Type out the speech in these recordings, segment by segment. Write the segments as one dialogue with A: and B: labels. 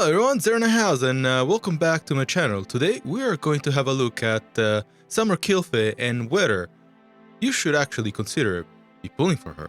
A: everyone, Zero in the house, and welcome back to my channel. Today we are going to have a look at S.Kilphe and whether you should actually consider be pulling for her.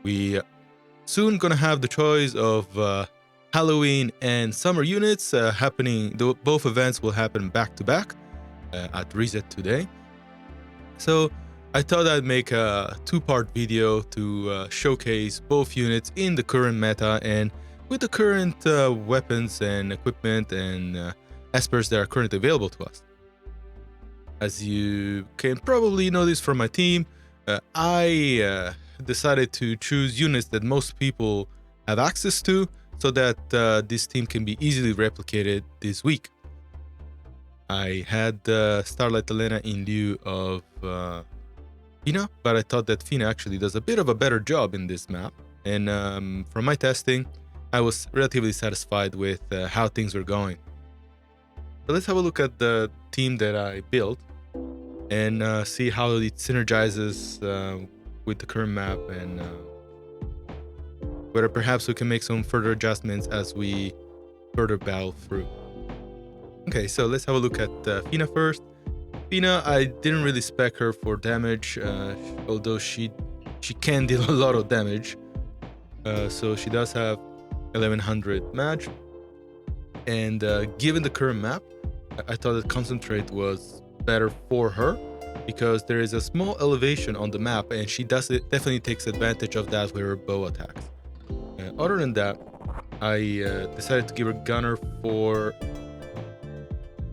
A: We soon gonna have the choice of Halloween and summer units happening. Both events will happen back to back at Reset today. So I thought I'd make a two-part video to showcase both units in the current meta and with the current weapons and equipment and espers that are currently available to us. As you can probably notice from my team, I decided to choose units that most people have access to so that this team can be easily replicated this week. I had Starlight Elena in lieu of Fina, but I thought that Fina actually does a bit of a better job in this map. And from my testing, I was relatively satisfied with how things were going. So let's have a look at the team that I built and see how it synergizes with the current map and whether perhaps we can make some further adjustments as we further battle through. Okay, so let's have a look at Fina first. Fina, I didn't really spec her for damage, although she can deal a lot of damage. So she does have 1100 match, and given the current map, I thought that concentrate was better for her because there is a small elevation on the map and she definitely takes advantage of that with her bow attacks. Other than that, I decided to give her gunner for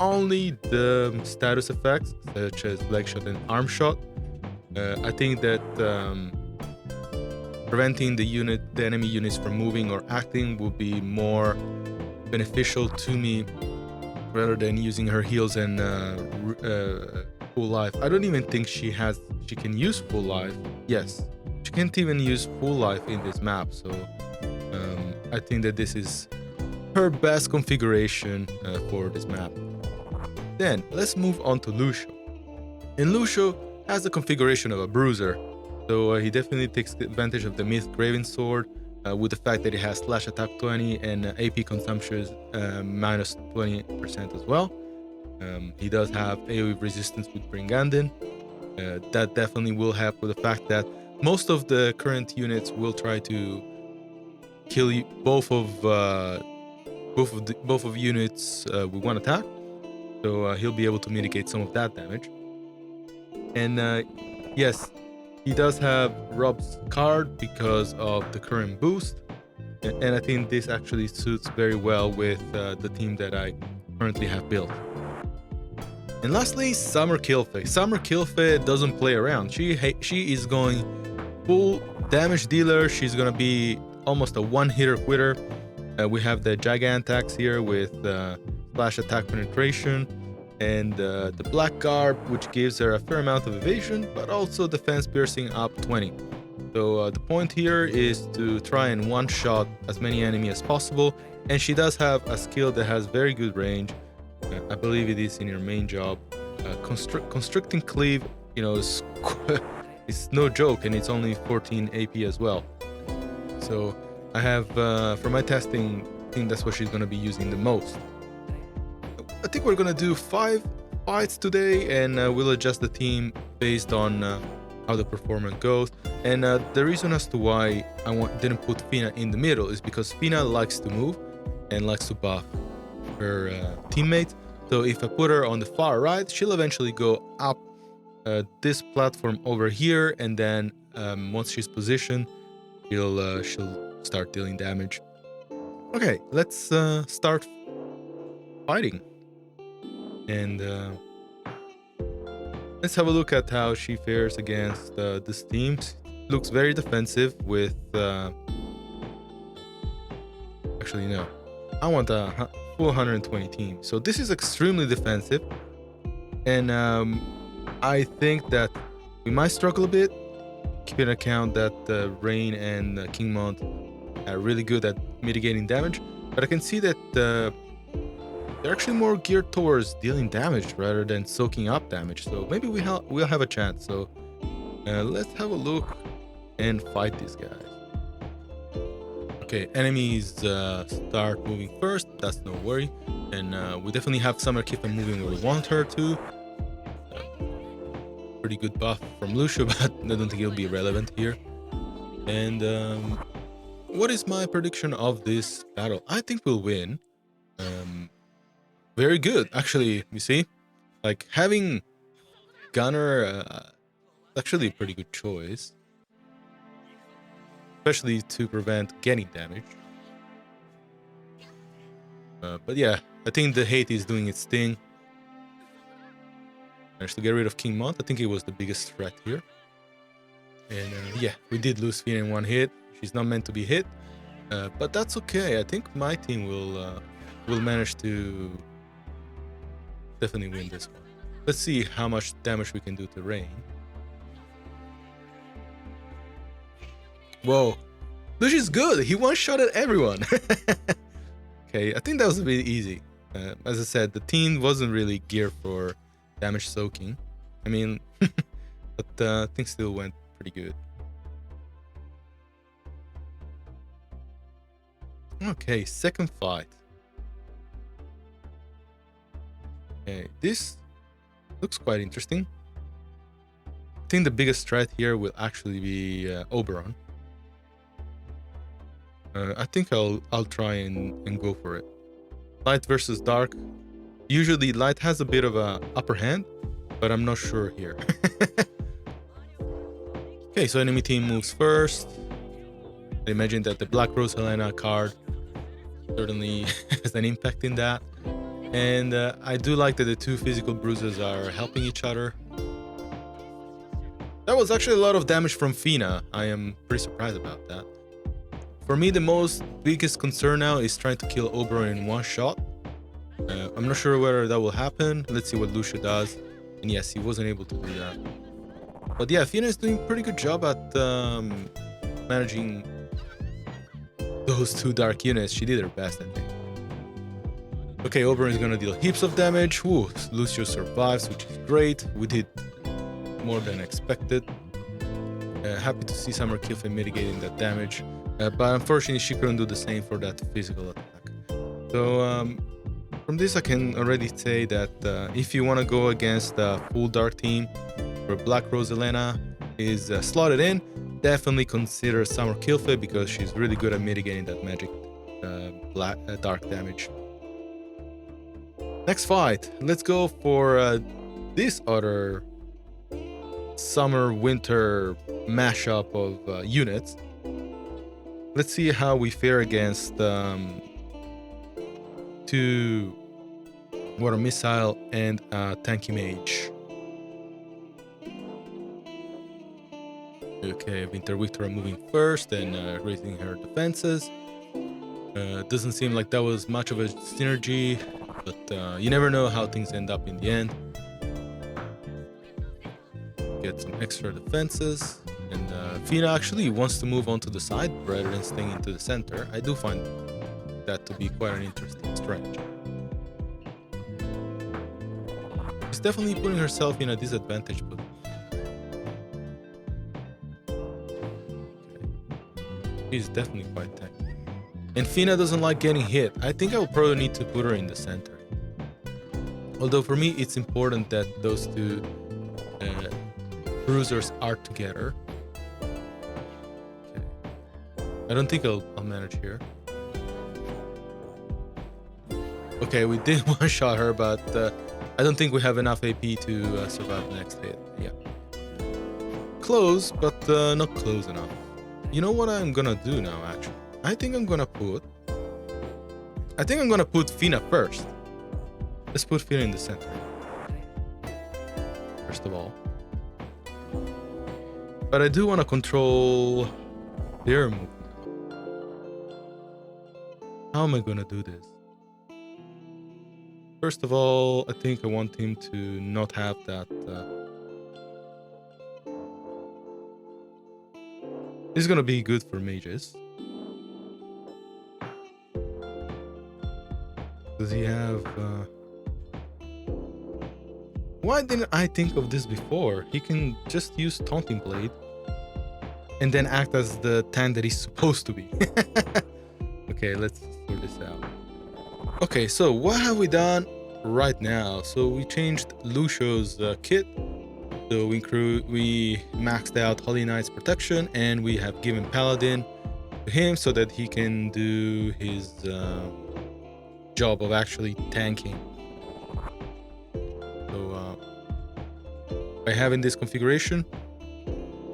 A: only the status effects such as leg shot and arm shot. I think that preventing the enemy units from moving or acting will be more beneficial to me rather than using her heals and full life. I don't even think she can use full life. Yes, she can't even use full life in this map, so I think that this is her best configuration for this map. Then let's move on to Lucio. And Lucio has the configuration of a bruiser. So he definitely takes advantage of the Myth Graven Sword with the fact that it has slash attack 20 and AP consumption minus 20% as well. He does have AoE resistance with Bringanden. That definitely will help with the fact that most of the current units will try to kill you, both of units with one attack. So he'll be able to mitigate some of that damage. And yes, he does have Rob's card because of the current boost, and I think this actually suits very well with the team that I currently have built. And lastly, S.Kilphe. S.Kilphe doesn't play around. She is going full damage dealer. She's gonna be almost a one-hitter quitter. We have the Gigantax here with slash attack penetration, and the black garb, which gives her a fair amount of evasion but also defense piercing up 20. So the point here is to try and one-shot as many enemies as possible, and she does have a skill that has very good range. I believe it is in your main job. Constricting cleave, you know, is it's no joke, and it's only 14 AP as well. So I have for my testing, I think that's what she's going to be using the most. I think we're gonna do 5 fights today, and we'll adjust the team based on how the performance goes. And the reason as to why I didn't put Fina in the middle is because Fina likes to move and likes to buff her teammates. So if I put her on the far right, she'll eventually go up this platform over here, and then once she's positioned, she'll start dealing damage. Okay, let's start fighting. And let's have a look at how she fares against this team. Looks very defensive with actually no, I want a full 120 team, so this is extremely defensive, and I think that we might struggle a bit, keeping in account that Rain and Kingmont are really good at mitigating damage, but I can see that they're actually more geared towards dealing damage rather than soaking up damage, so maybe we'll have a chance. So let's have a look and fight these guys. Okay, enemies start moving first, that's no worry. And we definitely have S.Kilphe moving where we want her to. Pretty good buff from Lucio, but I don't think it'll be relevant here. And what is my prediction of this battle? I think we'll win. Very good, actually. You see, like having Gunner, actually a pretty good choice, especially to prevent getting damage. But yeah, I think the hate is doing its thing. Managed to get rid of King Mont. I think it was the biggest threat here. And yeah, we did lose Fina in one hit. She's not meant to be hit, but that's okay. I think my team will manage to definitely win this one. Let's see how much damage we can do to Rain. Whoa, Lucio's good. He one-shotted everyone. Okay, I think that was a bit easy. As I said, the team wasn't really geared for damage soaking. I mean, but things still went pretty good. Okay, second fight. Okay, this looks quite interesting. I think the biggest threat here will actually be Oberon. I think I'll try and go for it. Light versus dark. Usually light has a bit of a upper hand, but I'm not sure here. Okay, so enemy team moves first. I imagine that the Black Rose Helena card certainly has an impact in that. And I do like that the two physical bruisers are helping each other. That was actually a lot of damage from Fina. I am pretty surprised about that. For me, the biggest concern now is trying to kill Oberon in one shot. I'm not sure whether that will happen. Let's see what Lucio does. And yes, he wasn't able to do that. But yeah, Fina is doing a pretty good job at managing those two dark units. She did her best, I think. Okay, Oberon is gonna deal heaps of damage. Ooh, Lucio survives, which is great. We did more than expected. Happy to see S.Kilphe mitigating that damage. But unfortunately, she couldn't do the same for that physical attack. So from this, I can already say that if you want to go against a full dark team where Black Rose Helena is slotted in, definitely consider S.Kilphe because she's really good at mitigating that magic dark damage. Next fight, let's go for this other summer-winter mashup of units. Let's see how we fare against two water missile and tanky mage. Okay, Winter Victor moving first and raising her defenses. Doesn't seem like that was much of a synergy, but you never know how things end up in the end. Get some extra defenses. And Fina actually wants to move onto the side rather than staying into the center. I do find that to be quite an interesting strategy. She's definitely putting herself in a disadvantage position. She's definitely quite tanky. And Fina doesn't like getting hit. I think I will probably need to put her in the center. Although for me, it's important that those two bruisers are together. Okay. I don't think I'll manage here. Okay, we did one-shot her, but I don't think we have enough AP to survive the next hit. Yeah. Close, but not close enough. You know what I'm gonna do now, actually? I think I'm gonna put Fina first. Let's put Fina in the center. First of all. But I do want to control their move. How am I gonna do this? First of all, I think I want him to not have that. This is gonna be good for mages. Does he have? Why didn't I think of this before? He can just use Taunting Blade and then act as the tank that he's supposed to be. Okay, let's sort this out. Okay, so what have we done right now? So we changed Lucio's kit. So we maxed out Holy Knight's protection, and we have given Paladin to him so that he can do his job of actually tanking. So by having this configuration,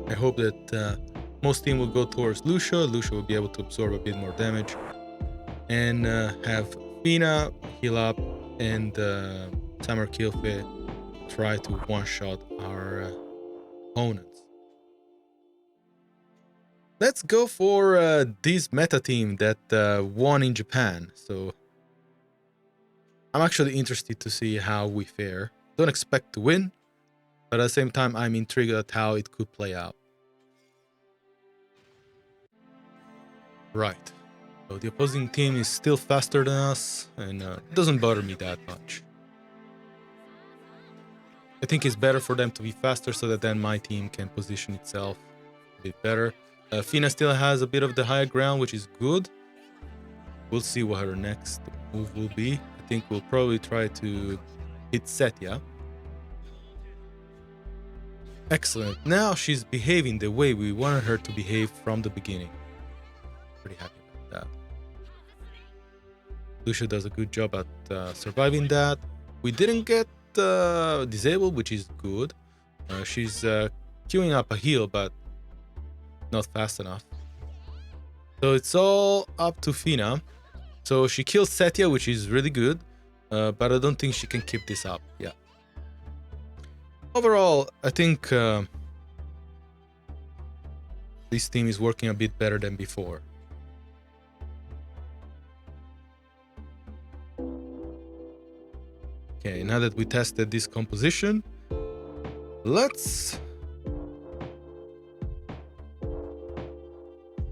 A: I hope that most team will go towards Lucio. Lucio will be able to absorb a bit more damage, and have Fina heal up, and S.Kilphe try to one-shot our opponents. Let's go for this meta team that won in Japan. So I'm actually interested to see how we fare. Don't expect to win, but at the same time, I'm intrigued at how it could play out. Right. So the opposing team is still faster than us, and it doesn't bother me that much. I think it's better for them to be faster so that then my team can position itself a bit better. Fina still has a bit of the higher ground, which is good. We'll see what her next move will be. I think we'll probably try to hit Setya. Excellent. Now she's behaving the way we wanted her to behave from the beginning. Pretty happy about that. Lucio does a good job at surviving that. We didn't get disabled, which is good. She's queuing up a heal, but not fast enough. So it's all up to Fina. So she kills Setya, which is really good, but I don't think she can keep this up. Yeah. Overall, I think this team is working a bit better than before. Okay, now that we tested this composition, let's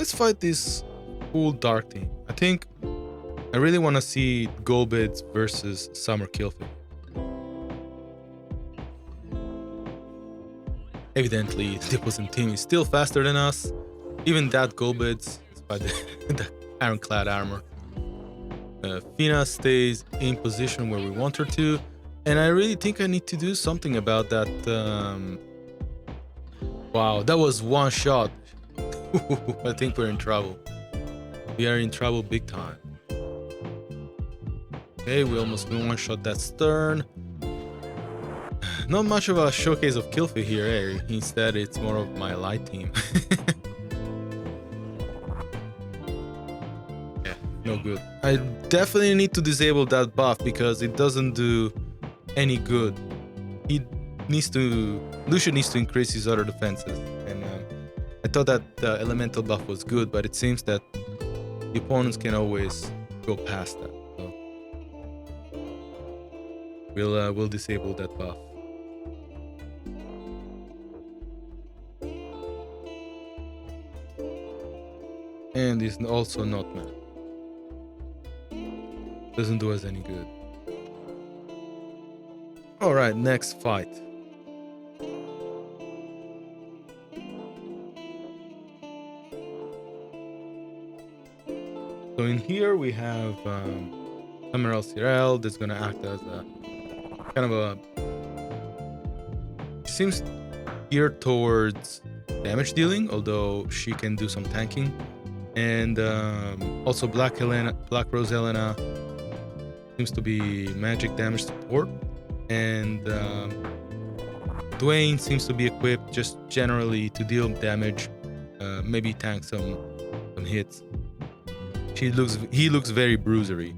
A: fight this full dark team. I think I really want to see Golbeds versus S.Kilphe. Evidently, the opposing team is still faster than us. Even that Golbeds, despite the ironclad armor. Fina stays in position where we want her to, and I really think I need to do something about that. Wow, that was one shot. I think we're in trouble. We are in trouble big time. Okay, we almost one-shot that Stern. Not much of a showcase of Kilphe here, eh? Instead, it's more of my light team. Yeah, no good. I definitely need to disable that buff because it doesn't do any good. Lucio needs to increase his other defenses, and I thought that the elemental buff was good, but it seems that the opponents can always go past that. So we'll disable that buff. And it's also not mad. Doesn't do us any good. Alright, next fight. So in here we have Emerald Cyril that's gonna act as a kind of a... She seems geared towards damage dealing, although she can do some tanking. And also Black Rose Helena seems to be magic damage support, and Dwayne seems to be equipped just generally to deal damage, maybe tank some hits. He looks very bruisery.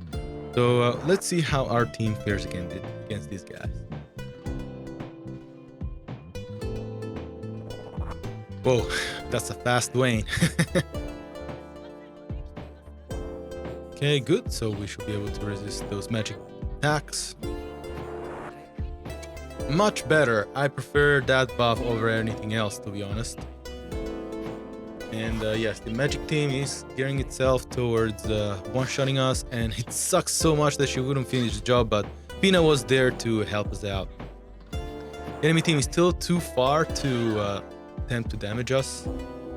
A: So let's see how our team fares against these guys. Whoa, that's a fast Dwayne. Okay, good. So we should be able to resist those magic attacks. Much better. I prefer that buff over anything else, to be honest. And yes, the magic team is gearing itself towards one-shotting us, and it sucks so much that she wouldn't finish the job, but Fina was there to help us out. The enemy team is still too far to attempt to damage us,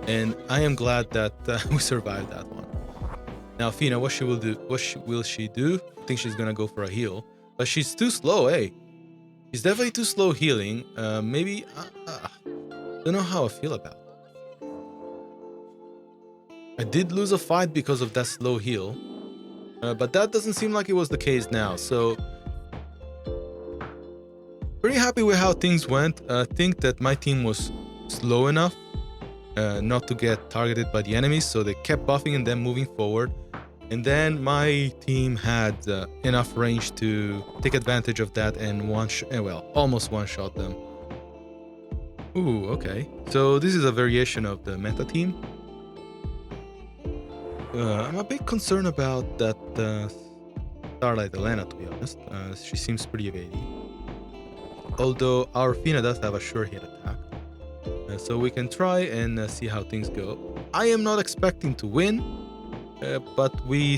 A: and I am glad that we survived that one. Now Fina, what she will do? Will she do? I think she's gonna go for a heal, but she's too slow. Hey, she's definitely too slow healing. Maybe don't know how I feel about it. I did lose a fight because of that slow heal, but that doesn't seem like it was the case now. So pretty happy with how things went. I think that my team was slow enough not to get targeted by the enemies, so they kept buffing and then moving forward. And then my team had enough range to take advantage of that and almost one-shot them. Ooh, okay. So this is a variation of the meta team. I'm a bit concerned about that Starlight Elena, to be honest. She seems pretty evading. Although our Fina does have a sure hit attack. So we can try and see how things go. I am not expecting to win, but we'll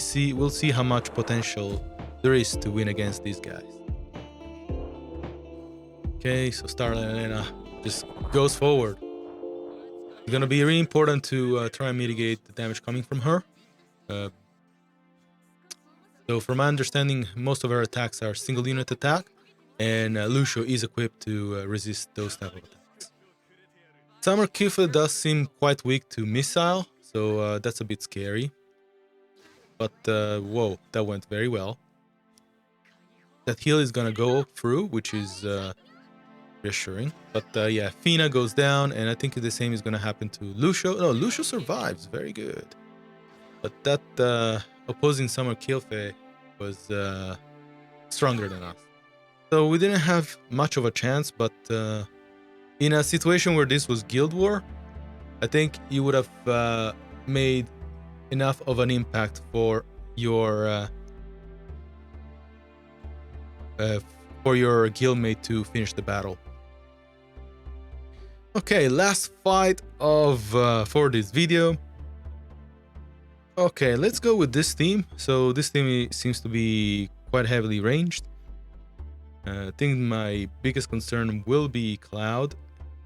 A: see how much potential there is to win against these guys. Okay, so Starlight Elena just goes forward. It's gonna be really important to try and mitigate the damage coming from her. So from my understanding, most of her attacks are single unit attack, and Lucio is equipped to resist those type of attacks. S.Kilphe does seem quite weak to missile, so that's a bit scary. But whoa, that went very well. That heal is gonna go through, which is reassuring. But yeah, Fina goes down, and I think the same is gonna happen to Lucio. No, Lucio survives, very good. But that opposing S.Kilphe was stronger than us. So we didn't have much of a chance, but in a situation where this was Guild War, I think you would have made enough of an impact for your guildmate to finish the battle. Okay, last fight of for this video. Okay, let's go with this team. So this team seems to be quite heavily ranged. I think my biggest concern will be Cloud.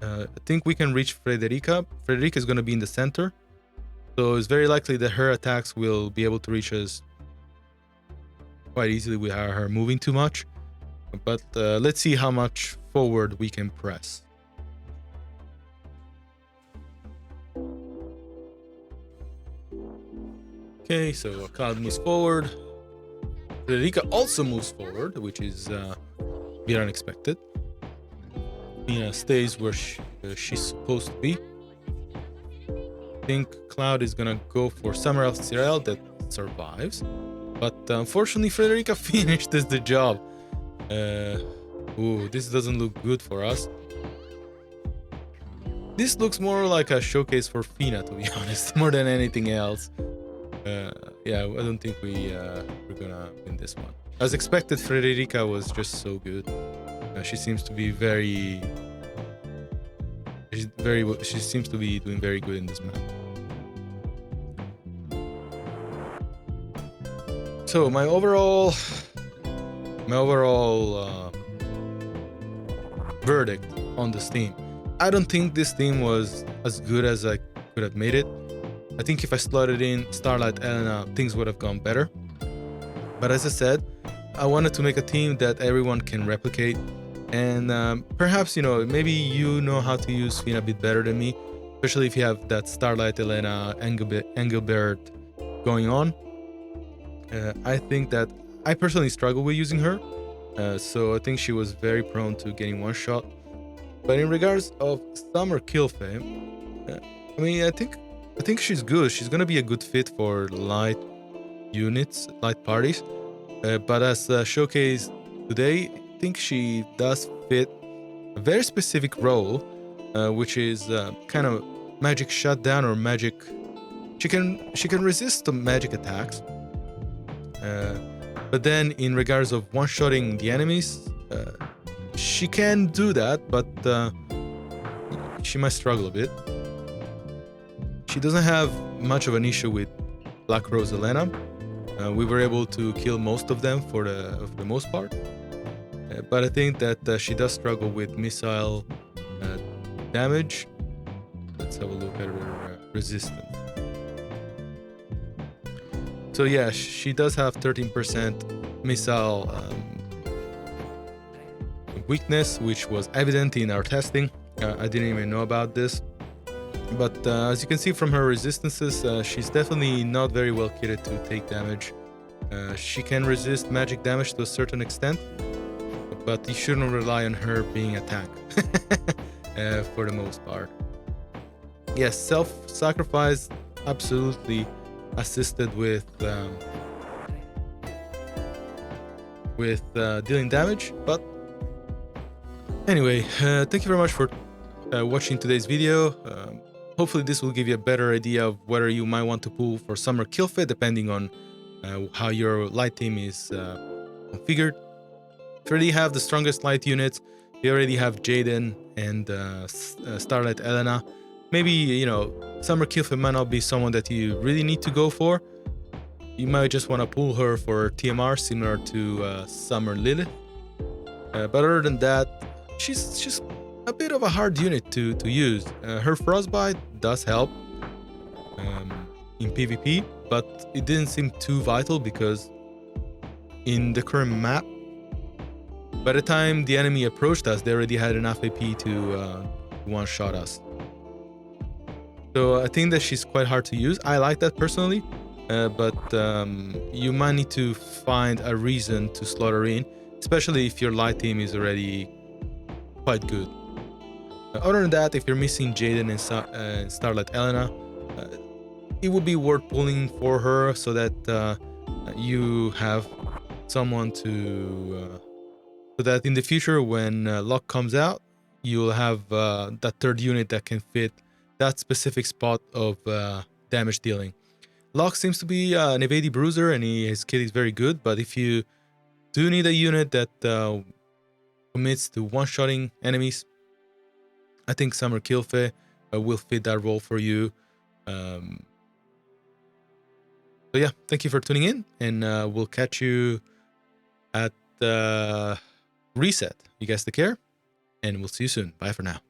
A: I think we can reach Frederica. Frederica is going to be in the center, so it's very likely that her attacks will be able to reach us quite easily without her moving too much. But let's see how much forward we can press. Okay, so Cloud moves forward. Frederica also moves forward, which is a bit unexpected. Fina stays where she's supposed to be. I think Cloud is gonna go for Summer Elf Cyril that survives. But unfortunately, Frederica finishes the job. Ooh, this doesn't look good for us. This looks more like a showcase for Fina, to be honest, more than anything else. Yeah, I don't think we're gonna win this one. As expected, Frederica was just so good. She seems to be she seems to be doing very good in this map. So my overall verdict on this team. I don't think this team was as good as I could have made it. I think if I slotted in Starlight Elena, things would have gone better. But as I said, I wanted to make a team that everyone can replicate. And perhaps, maybe you know how to use Fina a bit better than me, especially if you have that Starlight Elena Engelbert going on. I think that I personally struggle with using her. So I think she was very prone to getting one shot. But in regards of S.Kilphe, I mean, I think she's good. She's gonna be a good fit for light units, light parties. But as showcased today, I think she does fit a very specific role, which is kind of magic shutdown or magic. She can resist the magic attacks. But then in regards of one-shotting the enemies, she can do that, but she might struggle a bit. She doesn't have much of an issue with Black Rose Elena. We were able to kill most of them for the most part. But I think that she does struggle with missile damage. Let's have a look at her resistance. So yeah, she does have 13% missile weakness, which was evident in our testing. I didn't even know about this. But as you can see from her resistances, she's definitely not very well kitted to take damage. She can resist magic damage to a certain extent, but you shouldn't rely on her being a tank for the most part. Yes, self-sacrifice absolutely assisted with dealing damage. But anyway, thank you very much for watching today's video. Hopefully this will give you a better idea of whether you might want to pull for Summer Kilphe, depending on how your light team is configured. If you already have the strongest light units, you already have Jaden and Starlight Elena, maybe, you know, Summer Kilphe might not be someone that you really need to go for. You might just want to pull her for TMR, similar to Summer Lilith. But other than that, she's a bit of a hard unit to use. Her Frostbite does help in PvP, but it didn't seem too vital because in the current map, by the time the enemy approached us, they already had enough AP to one-shot us. So I think that she's quite hard to use. I like that personally, but you might need to find a reason to slot her in, especially if your light team is already quite good. Other than that, if you're missing Jaden and Starlight Elena, it would be worth pulling for her so that you have someone to... so that in the future, when Lock comes out, you'll have that third unit that can fit that specific spot of damage dealing. Lock seems to be an evade bruiser, and his kit is very good, but if you do need a unit that commits to one-shotting enemies, I think Summer Kilphe will fit that role for you. So yeah, thank you for tuning in, and we'll catch you at Reset. You guys take care, and we'll see you soon. Bye for now.